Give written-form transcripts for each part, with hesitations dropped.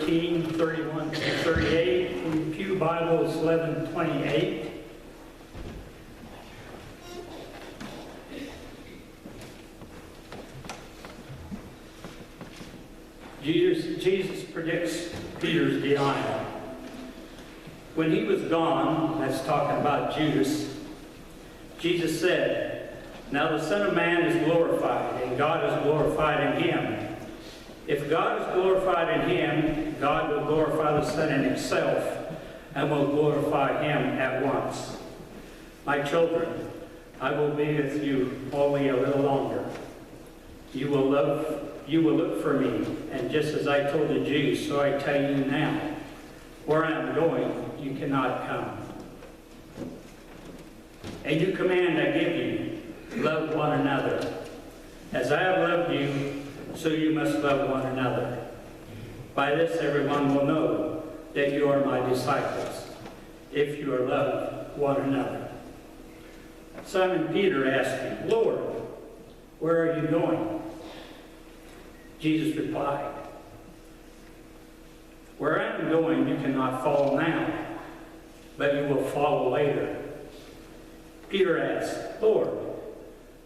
13:31 through 38. In the Pew Bibles, 11:28. Jesus predicts Peter's denial. When he was gone, that's talking about Judas, Jesus said, "Now the Son of Man is glorified, and God is glorified in him. If God is glorified in him, God will glorify the Son in himself, and will glorify him at once. My children, I will be with you only a little longer. You will look for me, and just as I told the Jews, so I tell you now, where I am going, you cannot come. A new command I give you, love one another. As I have loved you, so you must love one another. By this everyone will know that you are my disciples, if you are love one another." Simon Peter asked him, "Lord, where are you going?" Jesus replied, "Where I am going, you cannot follow now, but you will follow later." Peter asked, "Lord,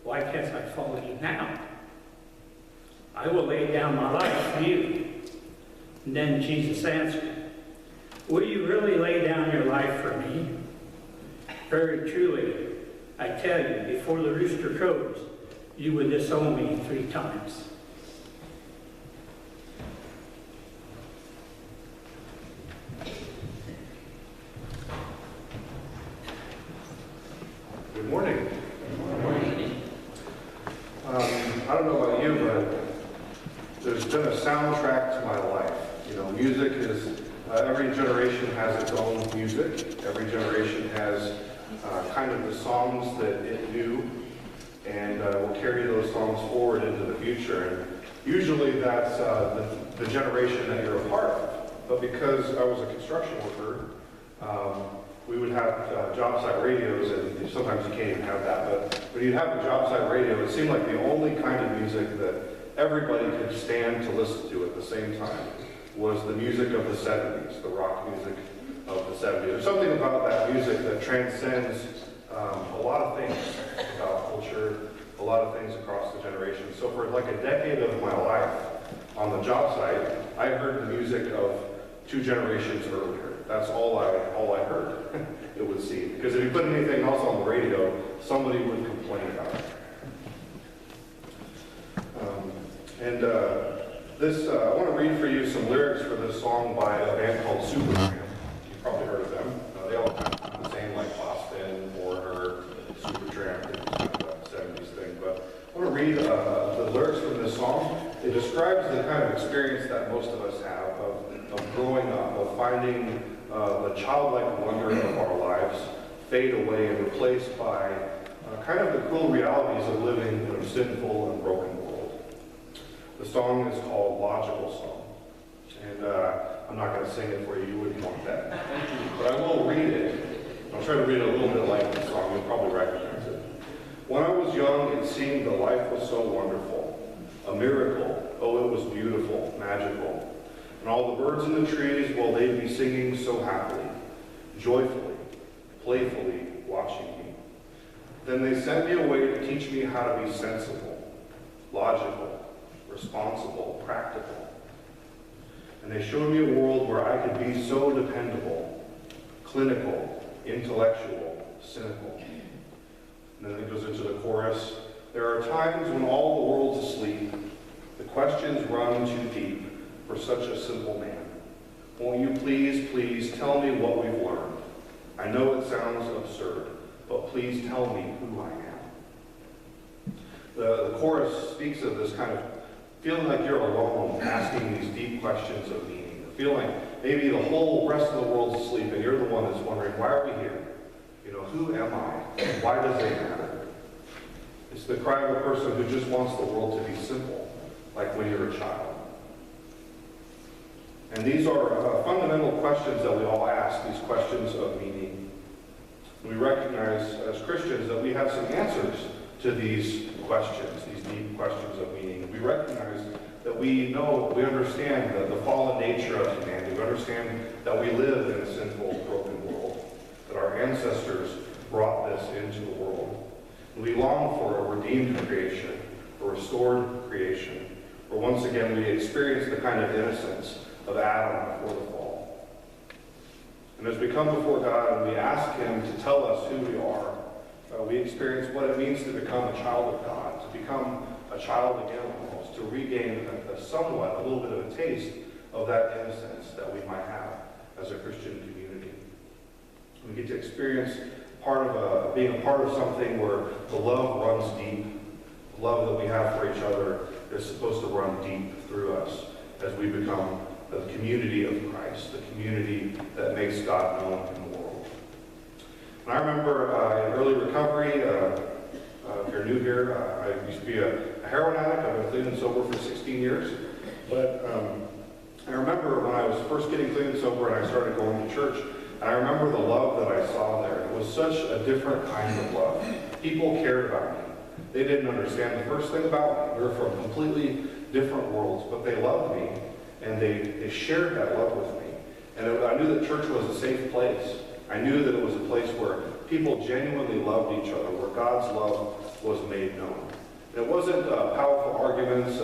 why can't I follow you now? I will lay down my life for you." And then Jesus answered, "Will you really lay down your life for me? Very truly, I tell you, before the rooster crows, you will disown me 3 times. Good morning. Good morning. I don't know about you, but there's been a soundtrack to my life. You know, music is, every generation has its own music. Every generation has kind of the songs that it knew, and will carry those songs forward into the future. And usually that's the generation that you're a part of. But because I was a construction worker, we would have job site radios, and sometimes you can't even have that, but when you'd have a job site radio, it seemed like the only kind of music that everybody could stand to listen to at the same time was the music of the 70s, the rock music of the 70s. There's something about that music that transcends a lot of things about culture, a lot of things across the generations. So for like a decade of my life on the job site, I heard the music of 2 generations earlier. That's all I heard, it would seem. Because if you put anything else on the radio, somebody would complain about it. I want to read for you some lyrics for this song by a band called Supertramp. You've probably heard of them. They all kind of sound the same, like Boston, Foreigner, Supertramp, it's kind of a 70s thing. But I want to read the lyrics from this song. It describes the kind of experience that most of us have of growing up, of finding the childlike wonder of our lives fade away and replaced by kind of the cruel realities of living in a sinful and broken world. The song is called Logical Song. And I'm not going to sing it for you, you wouldn't want that. But I will read it. I'll try to read it a little bit like the song, you'll probably recognize it. When I was young, it seemed the life was so wonderful. A miracle, oh, it was beautiful, magical. And all the birds in the trees, well, they'd be singing so happily, joyfully, playfully watching me. Then they sent me away to teach me how to be sensible, logical, responsible, practical. And they showed me a world where I could be so dependable, clinical, intellectual, cynical. And then it goes into the chorus. There are times when all the world's asleep, the questions run too deep for such a simple man. Won't you please, please tell me what we've learned? I know it sounds absurd, but please tell me who I am. The chorus speaks of this kind of feeling like you're alone, asking these deep questions of meaning. The feeling maybe the whole rest of the world's asleep and you're the one that's wondering, why are we here? You know, who am I? Why does it matter? It's the cry of a person who just wants the world to be simple, like when you're a child. And these are fundamental questions that we all ask, these questions of meaning. We recognize as Christians that we have some answers to these questions, these deep questions of meaning. We recognize that we understand the fallen nature of humanity. We understand that we live in a sinful, broken world, that our ancestors brought this into the world. And we long for a redeemed creation, a restored creation, where once again we experience the kind of innocence of Adam before the fall. And as we come before God and we ask Him to tell us who we are, we experience what it means to become a child of God, to become a child again almost, to regain a little bit of a taste of that innocence that we might have as a Christian community. We get to experience being a part of something where the love runs deep. The love that we have for each other is supposed to run deep through us as we become the community of Christ, the community that makes God known in the world. And I remember in early recovery, if you're new here, I used to be a heroin addict. I've been clean and sober for 16 years. But I remember when I was first getting clean and sober and I started going to church, and I remember the love that I saw there. It was such a different kind of love. People cared about me. They didn't understand the first thing about me. We were from completely different worlds, but they loved me, and they shared that love with me. And I knew that church was a safe place. I knew that it was a place where people genuinely loved each other, where God's love was made known. And it wasn't powerful arguments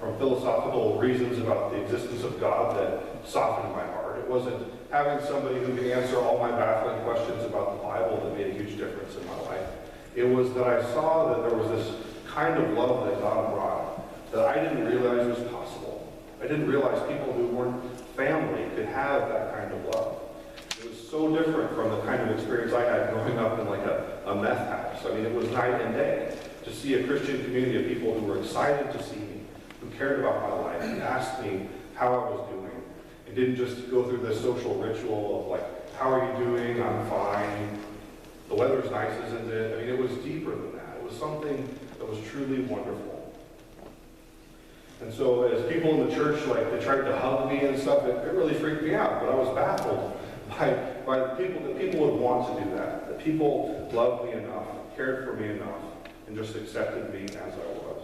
from philosophical reasons about the existence of God that softened my heart. It wasn't having somebody who could answer all my baffling questions about the Bible that made a huge difference in my life. It was that I saw that there was this kind of love that God brought that I didn't realize was possible. I didn't realize people who weren't family could have that kind of love. It was so different from the kind of experience I had growing up in like a meth house. I mean, it was night and day to see a Christian community of people who were excited to see me, who cared about my life, and asked me how I was doing, and didn't just go through this social ritual of like, how are you doing? I'm fine. The weather's nice, isn't it? I mean, it was deeper than that. It was something that was truly wonderful. And so as people in the church, like, they tried to hug me and stuff, it really freaked me out. But I was baffled by the people, that people would want to do that people loved me enough, cared for me enough, and just accepted me as I was.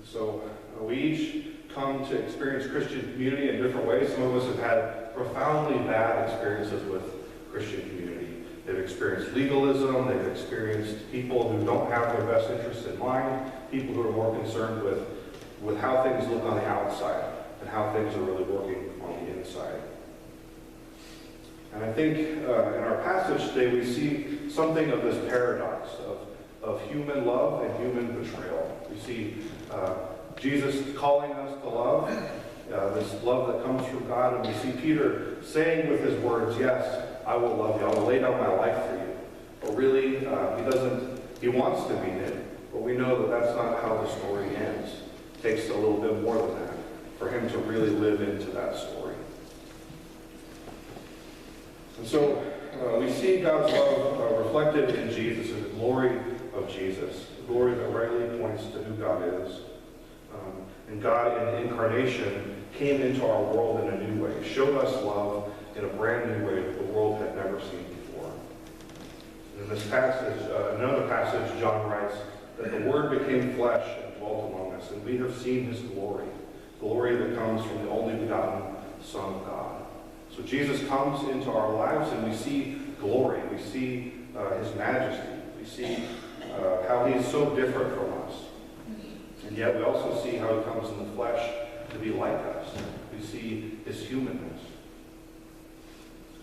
So we each come to experience Christian community in different ways. Some of us have had profoundly bad experiences with Christian community. They've experienced legalism, they've experienced people who don't have their best interests in mind, people who are more concerned with how things look on the outside and how things are really working on the inside. And I think in our passage today we see something of this paradox of human love and human betrayal. We see Jesus calling us to love, this love that comes from God, and we see Peter saying with his words, yes, I will love you, I will lay down my life for you. But really, he wants to mean it, but we know that that's not how the story ends. It takes a little bit more than that for him to really live into that story. And so we see God's love reflected in Jesus, in the glory of Jesus, the glory that rightly points to who God is. And God in the incarnation came into our world in a new way, showed us love in a brand new way that the world had never seen before. And in this passage, another passage, John writes that the Word became flesh and dwelt among us, and we have seen His glory that comes from the only begotten Son of God. So Jesus comes into our lives and we see glory, we see His majesty, we see how He is so different from us. And yet we also see how He comes in the flesh to be like us. We see His humanness.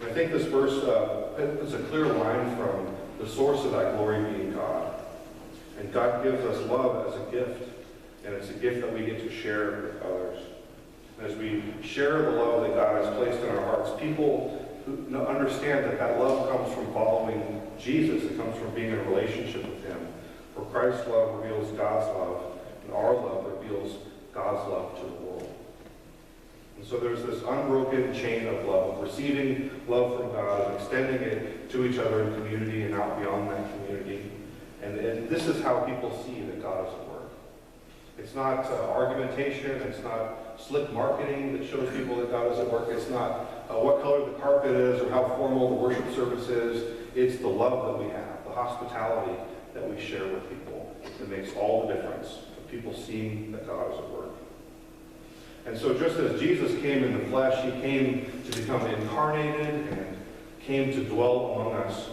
And I think this verse puts a clear line from the source of that glory being God. And God gives us love as a gift, and it's a gift that we get to share with others. As we share the love that God has placed in our hearts, people who understand that that love comes from following Jesus. It comes from being in a relationship with Him. For Christ's love reveals God's love, and our love reveals God's love to the world. And so there's this unbroken chain of love, of receiving love from God and extending it to each other in community and out beyond that community. And this is how people see that God is at work. It's not argumentation, it's not slick marketing that shows people that God is at work. It's not what color the carpet is or how formal the worship service is. It's the love that we have, the hospitality that we share with people that makes all the difference for people seeing that God is at work. And so just as Jesus came in the flesh, he came to become incarnated and came to dwell among us,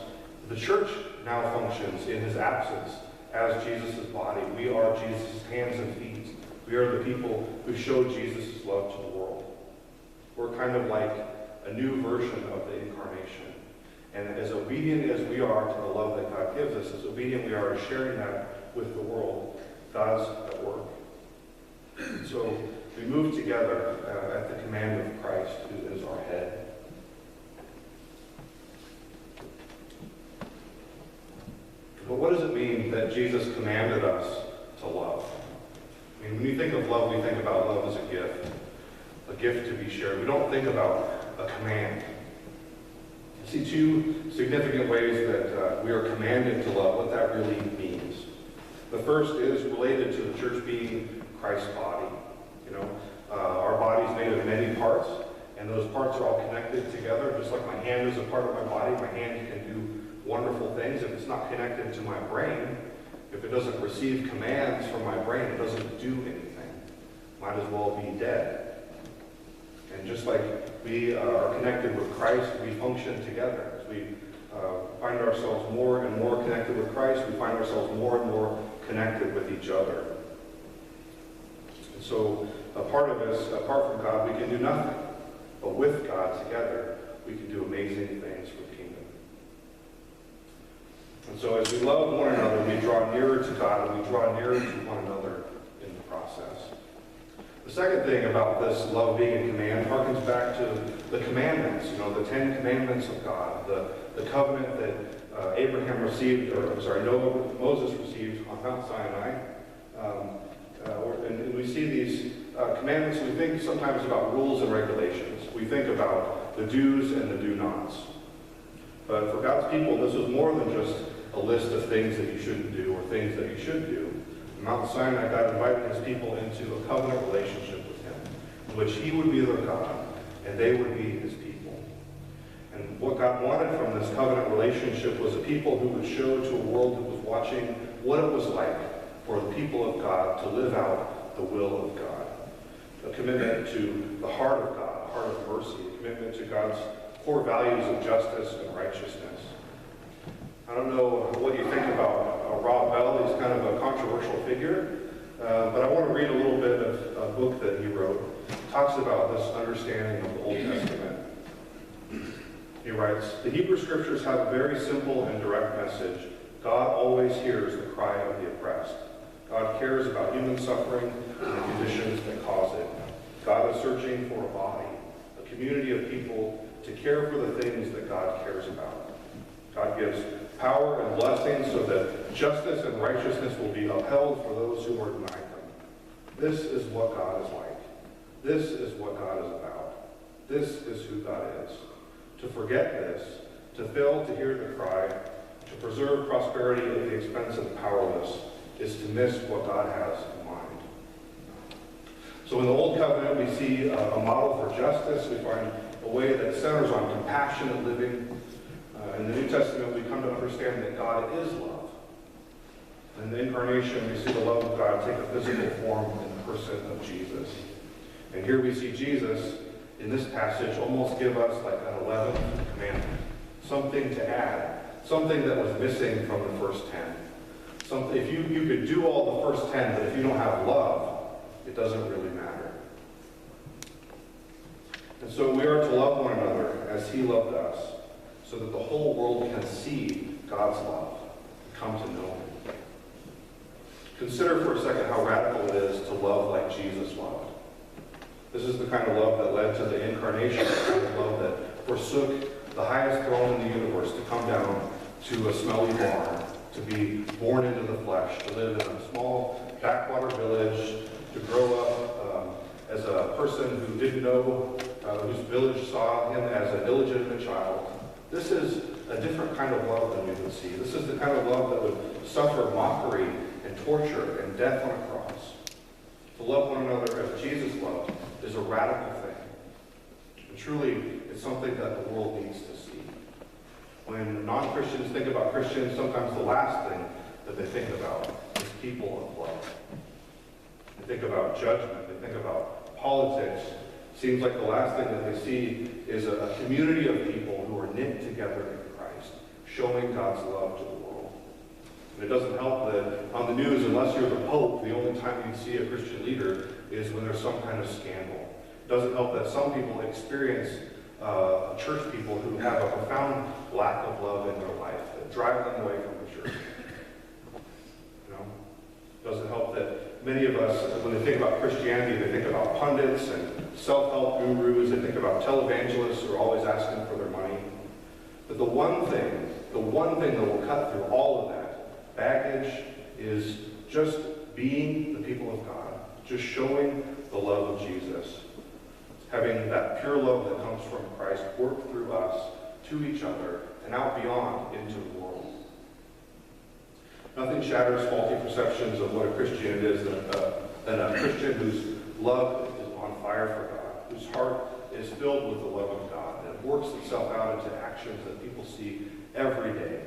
the church now functions in his absence as Jesus' body. We are Jesus' hands and feet. We are the people who show Jesus' love to the world. We're kind of like a new version of the incarnation. And as obedient as we are to the love that God gives us, as obedient we are to sharing that with the world, God's at work. So we move together at the command of Christ, who is our head. But what does it mean that Jesus commanded us to love? I mean, when you think of love, we think about love as a gift to be shared. We don't think about a command. I see two significant ways that we are commanded to love, what that really means. The first is related to the church being Christ's body. You know, our body is made of many parts, and those parts are all connected together. Just like my hand is a part of my body, my hand can do wonderful things. If it's not connected to my brain, if it doesn't receive commands from my brain, it doesn't do anything. Might as well be dead. And just like we are connected with Christ, we function together. As we find ourselves more and more connected with Christ, we find ourselves more and more connected with each other. And so a part of us, apart from God, we can do nothing. But with God together, we can do amazing things for the kingdom. And so as we love one another, we draw nearer to God, and we draw nearer to one another in the process. The second thing about this love being a command harkens back to the commandments, you know, the 10 commandments of God, the covenant that Abraham received, Moses received on Mount Sinai. And we see these commandments, we think sometimes about rules and regulations. We think about the do's and the do-nots. But for God's people, this was more than just a list of things that you shouldn't do or things that you should do. On Mount Sinai, God invited his people into a covenant relationship with him, in which he would be their God, and they would be his people. And what God wanted from this covenant relationship was a people who would show to a world that was watching what it was like for the people of God to live out the will of God. A commitment to the heart of God, a heart of mercy, a commitment to God's core values of justice and righteousness. I don't know what you think about Rob Bell. He's kind of a controversial figure, but I want to read a little bit of a book that he wrote. It talks about this understanding of the Old Testament. He writes, "The Hebrew Scriptures have a very simple and direct message. God always hears the cry of the oppressed. God cares about human suffering and the conditions that cause it. God is searching for a body, a community of people to care for the things that God cares about. God gives power and blessings so that justice and righteousness will be upheld for those who are denied them. This is what God is like. This is what God is about. This is who God is. To forget this, to fail to hear the cry, to preserve prosperity at the expense of the powerless, is to miss what God has in mind." So in the Old Covenant, we see a model for justice. We find a way that centers on compassionate living. In the New Testament, we come to understand that God is love. In the Incarnation, we see the love of God take a physical form in the person of Jesus. And here we see Jesus, in this passage, almost give us like an 11th commandment. Something to add. Something that was missing from the first 10. Something, if you could do all the first 10, but if you don't have love, it doesn't really matter. And so we are to love one another as he loved us, so that the whole world can see God's love and come to know him. Consider for a second how radical it is to love like Jesus loved. This is the kind of love that led to the incarnation, the kind of love that forsook the highest throne in the universe to come down to a smelly barn, to be born into the flesh, to live in a small backwater village, to grow up as a person who didn't know, whose village saw him as an illegitimate child. This is a different kind of love than we would see. This is the kind of love that would suffer mockery and torture and death on a cross. To love one another as Jesus loved is a radical thing. And truly, it's something that the world needs to see. When non-Christians think about Christians, sometimes the last thing that they think about is people of love. They think about judgment. They think about politics. Seems like the last thing that they see is a community of people who are knit together in Christ, showing God's love to the world. And it doesn't help that on the news, unless you're the Pope, the only time you see a Christian leader is when there's some kind of scandal. It doesn't help that some people experience church people who have a profound lack of love in their life that drive them away from the church. You know, it doesn't help that many of us, when they think about Christianity, they think about pundits and self-help gurus. They think about televangelists who are always asking for their money. But the one thing that will cut through all of that baggage is just being the people of God, just showing the love of Jesus. Having that pure love that comes from Christ work through us to each other and out beyond into the world. Nothing shatters faulty perceptions of what a Christian is than a Christian whose love is on fire for God, whose heart is filled with the love of God, and works itself out into actions that people see every day.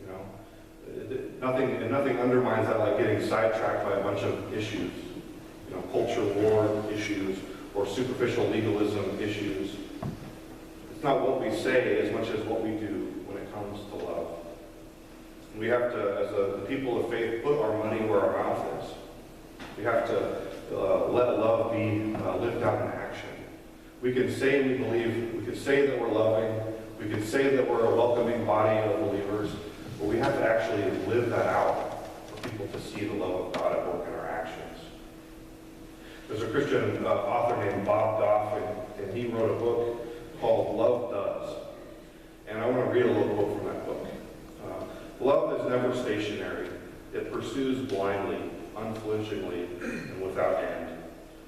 You know, nothing undermines that like getting sidetracked by a bunch of issues, you know, culture war issues, or superficial legalism issues. It's not what we say as much as what we do when it comes to love. And we have to, as the people of faith, put our money where our mouth is. We have to let love be lived out in action. We can say we believe, we can say that we're loving, we can say that we're a welcoming body of believers, but we have to actually live that out for people to see the love of God at work in our actions. There's a Christian author named Bob Goff, and he wrote a book called Love Does. And I want to read a little quote from that book. Love is never stationary. It pursues blindly, unflinchingly, and without end.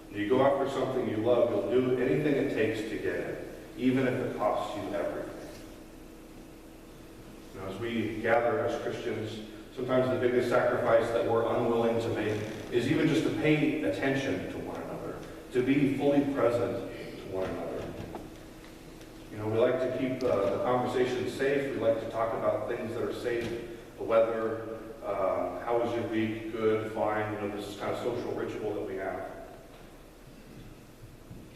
When you go after something you love, you'll do anything it takes to get it, even if it costs you everything. You know, as we gather as Christians, sometimes the biggest sacrifice that we're unwilling to make is even just to pay attention to one another, to be fully present to one another. You know, we like to keep the conversation safe. We like to talk about things that are safe, the weather, how was your week, good, fine, you know, this kind of social ritual that we have.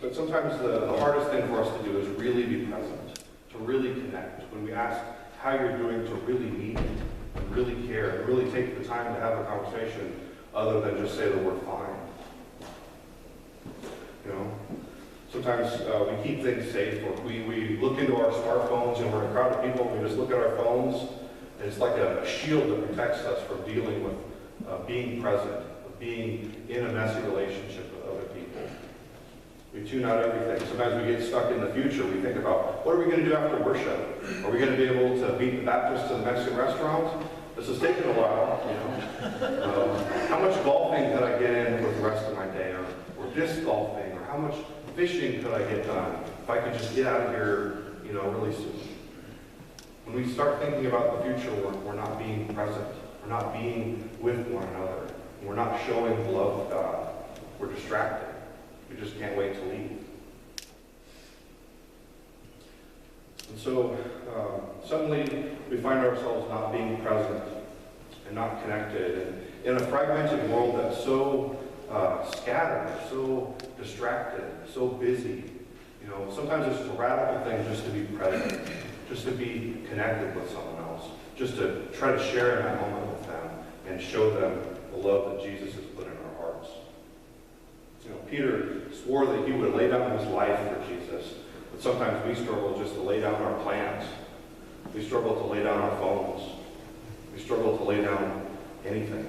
But sometimes the hardest thing for us to do is really be present, to really connect. When we ask how you're doing, to really mean it, and really care, and really take the time to have a conversation other than just say the word fine. You know, sometimes we keep things safe, or we look into our smartphones and we're in a crowd of people, and we just look at our phones, and it's like a shield that protects us from dealing with being present, of being in a messy relationship with other people. We tune out everything. Sometimes we get stuck in the future. We think about, what are we going to do after worship? Are we going to be able to beat the Baptist to the Mexican restaurant? This has taken a while, you know. How much golfing could I get in with the rest of my day? Or disc golfing? Or how much fishing could I get done if I could just get out of here, you know, really soon? When we start thinking about the future, we're not being present. We're not being with one another. We're not showing the love of God. We're distracted. We just can't wait to leave. And so suddenly we find ourselves not being present and not connected. And in a fragmented world that's so scattered, so distracted, so busy, you know, sometimes it's a radical thing just to be present, just to be connected with someone else, just to try to share in that moment with them and show them the love that Jesus has put in our hearts. You know, Peter swore that he would lay down his life for Jesus, but sometimes we struggle just to lay down our plans. We struggle to lay down our phones. We struggle to lay down anything.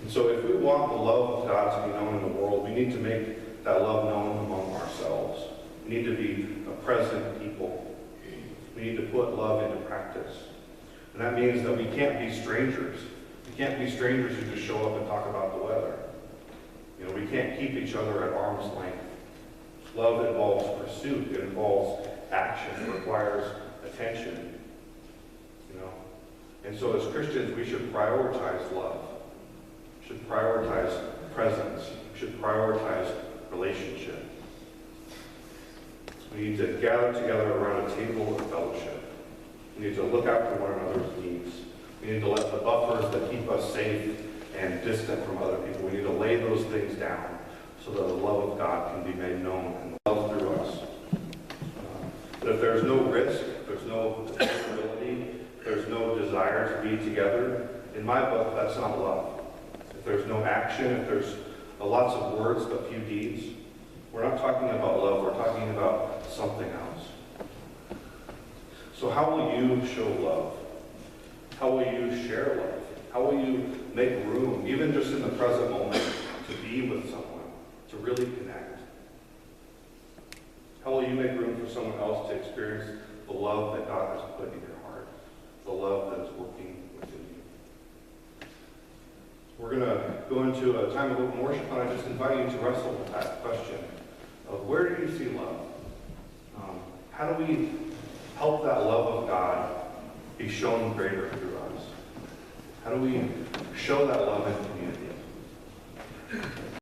And so if we want the love of God to be known in the world, we need to make that love known among ourselves. We need to be a present people. We need to put love into practice. And that means that we can't be strangers. We can't be strangers who just show up and talk about the weather. You know, we can't keep each other at arm's length. Love involves pursuit. It involves action. It requires attention. You know, and so as Christians, we should prioritize love. We should prioritize presence. We should prioritize relationship. We need to gather together around a table of fellowship. We need to look after one another's needs. We need to let the buffers that keep us safe and distant from other people. We need to lay those things down so that the love of God can be made known and love through us. But if there's no risk, if there's no dependability, if there's no desire to be together, in my book, that's not love. If there's no action, if there's lots of words but few deeds, we're not talking about love, we're talking about something else. So how will you show love? How will you share love? How will you make room, even just in the present moment, to be with someone, to really connect? How will you make room for someone else to experience the love that God has put in your heart, the love that is working within you? We're going to go into a time of open worship, and I just invite you to wrestle with that question of where do you see love? How do we help that love of God be shown greater through us? How do we show that love in community?